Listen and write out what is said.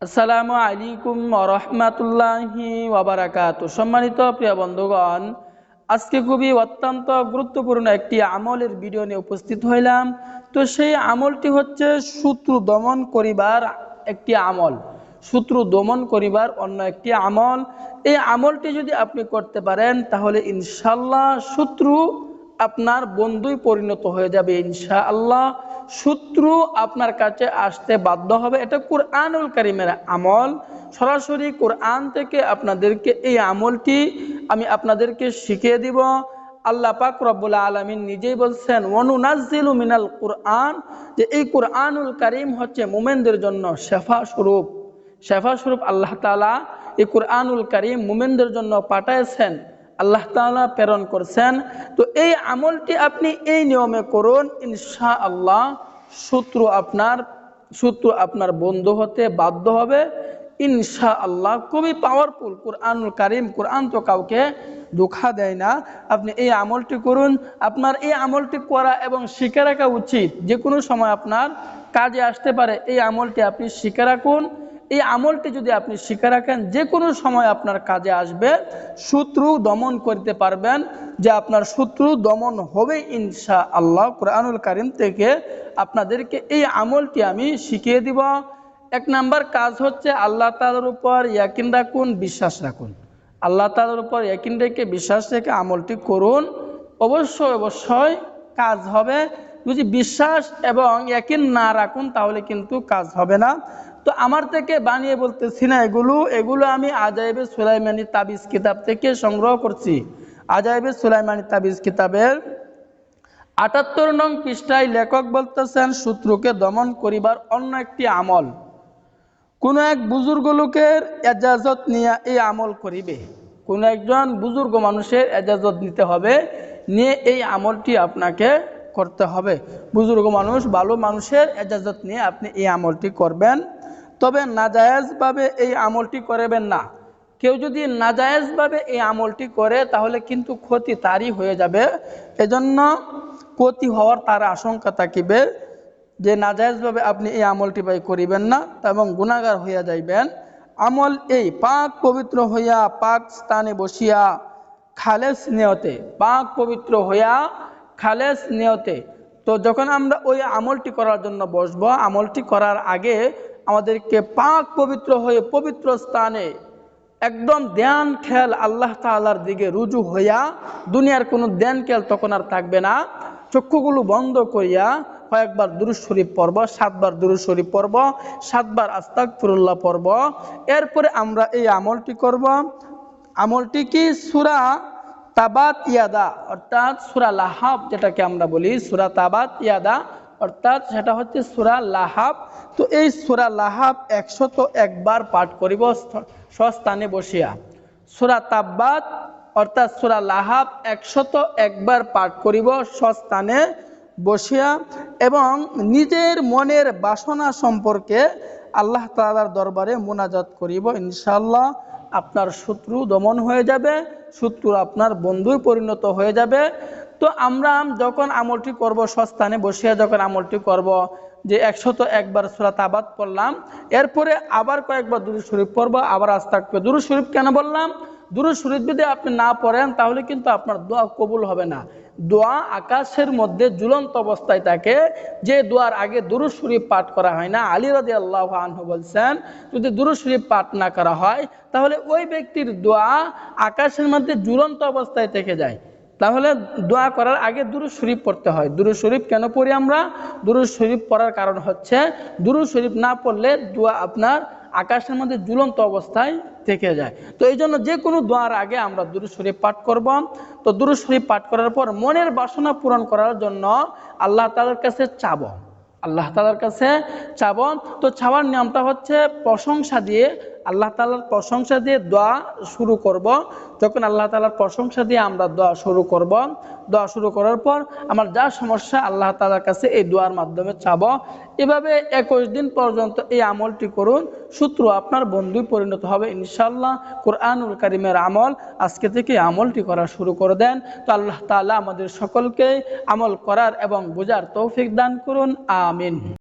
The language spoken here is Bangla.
আসসালামু আলাইকুম ওয়া রাহমাতুল্লাহি ওয়া বারাকাতুহু। সম্মানিত প্রিয় বন্ধুগণ, আজকে খুবই অত্যন্ত গুরুত্বপূর্ণ একটি আমলের ভিডিও নিয়ে উপস্থিত হইলাম। তো সেই আমলটি হচ্ছে শত্রু দমন করিবার একটি আমল, শত্রু দমন করিবার অন্য একটি আমল। এই আমলটি যদি আপনি করতে পারেন তাহলে ইনশাআল্লাহ শত্রু আপনার বন্ধুই পরিণত হয়ে যাবে। ইনশাআল্লাহ শত্রু আপনার কাছে আসতে বাধ্য হবে। এটা কুরআনুল কারীমের আমল, সরাসরি কোরআন থেকে আপনাদেরকে এই আমলটি আমি আপনাদেরকে শিখিয়ে দিব। আল্লাহ পাক রব্বুল আলামিন নিজেই বলছেন ওয়ানুনাজ্জিলু মিনাল কুরআন, যে এই কুরআনুল কারীম হচ্ছে মুমিনদের জন্য শেফা স্বরূপ। শেফা স্বরূপ আল্লাহ তাআলা এই কুরআনুল কারীম মুমিনদের জন্য পাঠাইছেন, আল্লাহ তাআলা প্রেরণ করছেন। তো এই আমলটি আপনি এই নিয়মে করুন, ইনশাআল্লাহ শত্রু আপনার বন্ধু হতে বাধ্য হবে ইনশাআল্লাহ। খুবই পাওয়ারফুল কুরআনুল কারীম, কোরআন তো কাউকে ধোঁকা দেয় না। আপনি এই আমলটি করুন। আপনার এই আমলটি করা এবং শিখে রাখা উচিত, যে কোনো সময় আপনার কাজে আসতে পারে। এই আমলটি আপনি শিখে রাখুন। এই আমলটি যদি আপনি শিখে রাখেন, যে কোনো সময় আপনার কাজে আসবে, শত্রু দমন করতে পারবেন, যে আপনার শত্রু দমন হবে ইনশাআল্লাহ। কুরআনুল কারীম থেকে আপনাদেরকে এই আমলটি আমি শিখিয়ে দিব। এক নাম্বার কাজ হচ্ছে আল্লাহ তাআলার উপর ইয়াকিন রাখুন, বিশ্বাস রাখুন। আল্লাহ তাআলার উপর ইয়াকিন রেখে বিশ্বাস রেখে আমলটি করুন, অবশ্যই কাজ হবে। যদি বিশ্বাস এবং ইয়াকিন না রাখুন তাহলে কিন্তু কাজ হবে না। তো আমার থেকে বানিয়ে বলতেছি না, এগুলো আমি আজাইবে সুলাইমানি তাবিজ কিতাব থেকে সংগ্রহ করছি। আজাইবে সুলাইমানি তাবিজ কিতাবের ৭৮ নং পৃষ্ঠায় লেখক বলতেছেন শত্রুকে দমন করিবার অন্য একটি আমল। কোন এক বুজুর্গ লোকের এজাজত নিয়ে এই আমল করিবে। কোন একজন বুজুর্গ মানুষের এজাজত নিতে হবে, নিয়ে এই আমলটি আপনাকে করতে হবে। বুজুর্গ মানুষ, ভালো মানুষের এজাজত নিয়ে আপনি এই আমলটি করবেন। তবে নাজায়েজভাবে এই আমলটি করবেন না। কেউ যদি নাজায়েজভাবে এই আমলটি করে তাহলে কিন্তু ক্ষতি তারই হয়ে যাবে। এজন্য ক্ষতি হওয়ার তার আশঙ্কা থাকিবে, যে নাজায়েজভাবে আপনি এই আমলটি করিবেন না এবং গুনাহগার হইয়া যাইবেন। আমল এই পাক পবিত্র হইয়া পাক স্থানে বসিয়া খালেস নিয়তে, পাক পবিত্র হইয়া খালেস নিয়তে। তো যখন আমরা ওই আমলটি করার জন্য বসবো, আমলটি করার আগে আমাদেরকে পাক পবিত্র হয়ে পবিত্র স্থানে একদম ধ্যান খেয়াল আল্লাহ তাআলার দিকে রুজু হইয়া, দুনিয়ার কোনো ধ্যান খেয়াল তখন আর থাকবে না। চক্ষুগুলো বন্ধ করিয়া কয়েকবার দুরূদ শরীফ পড়ব, 7 বার দুরূদ শরীফ পড়ব, 7 বার আস্তাগফিরুল্লাহ পড়ব। এরপরে আমরা এই আমলটি করব। আমলটি কি? সূরা তাবাত ইয়াদা, অর্থাৎ সূরা লাহাব যেটাকে আমরা বলি, সূরা তাবাত ইয়াদা অর্থাৎ সেটা হচ্ছে সূরা লাহাব। তো এই সূরা লাহাব 101 বার পাঠ করিব স্বস্থানে বসিয়া। সূরা তাব্বাত অর্থাৎ সূরা লাহাব 101 বার পাঠ করিব স্বস্থানে বসিয়া, এবং নিজের মনের বাসনা সম্পর্কে আল্লাহ তাআলার দরবারে মুনাজাত করিব। ইনশাআল্লাহ আপনার শত্রু দমন হয়ে যাবে, শত্রু আপনার বন্ধুই পরিণত হয়ে যাবে। তো আমরা যখন আমলটি করব, স্বস্থানে বসিয়া যখন আমলটি করব, যে 101 বার সূরা তাবাত পড়লাম, এরপরে আবার কয়েকবার দুরূদ শরীফ পড়ব, আবার আস্তাগফির। দুরূদ শরীফ কেন বললাম? দুরূদ শরীফ যদি আপনি না পড়েন তাহলে কিন্তু আপনার দোয়া কবুল হবে না। দোয়া আকাশের মধ্যে ঝুলন্ত অবস্থায় থাকে, যে দোয়ার আগে দুরূদ শরীফ পাঠ করা হয় না। আলী রাদিয়াল্লাহু আনহু বলছেন, যদি দুরূদ শরীফ পাঠ না করা হয় তাহলে ওই ব্যক্তির দোয়া আকাশের মধ্যে ঝুলন্ত অবস্থায় থেকে যায়। তাহলে দোয়া করার আগে দুরূদ শরীফ পড়তে হয়। দুরূদ শরীফ কেন পড়ি আমরা? দুরূদ শরীফ পড়ার কারণ হচ্ছে, দুরূদ শরীফ না পড়লে দোয়া আপনার আকাশের মধ্যে ঝুলন্ত অবস্থায় থেকে যায়। তো এই জন্য যে কোনো দোয়ার আগে আমরা দুরূদ শরীফ পাঠ করব। তো দুরূদ শরীফ পাঠ করার পর মনের বাসনা পূরণ করার জন্য আল্লাহ তাআলার কাছে চাবো, আল্লাহ তাআলার কাছে চাবো। তো চাওয়ার নিয়মটা হচ্ছে প্রশংসা দিয়ে, আল্লাহ তাআলার প্রশংসা দিয়ে দোয়া শুরু করব। যখন আল্লাহ তাআলার প্রশংসা দিয়ে আমরা দোয়া শুরু করব, দোয়া শুরু করার পর আমার যা সমস্যা আল্লাহ তাআলার কাছে এই দোয়ার মাধ্যমে চাবো। এভাবে 21 দিন পর্যন্ত এই আমলটি করুন, শত্রু আপনার বন্ধুই পরিণত হবে ইনশাআল্লাহ। কুরআনুল কারীমের আমল, আজকে থেকে আমলটি করা শুরু করে দেন। তো আল্লাহ তাআলা আমাদের সকলকে আমল করার এবং বোঝার তৌফিক দান করুন, আমিন।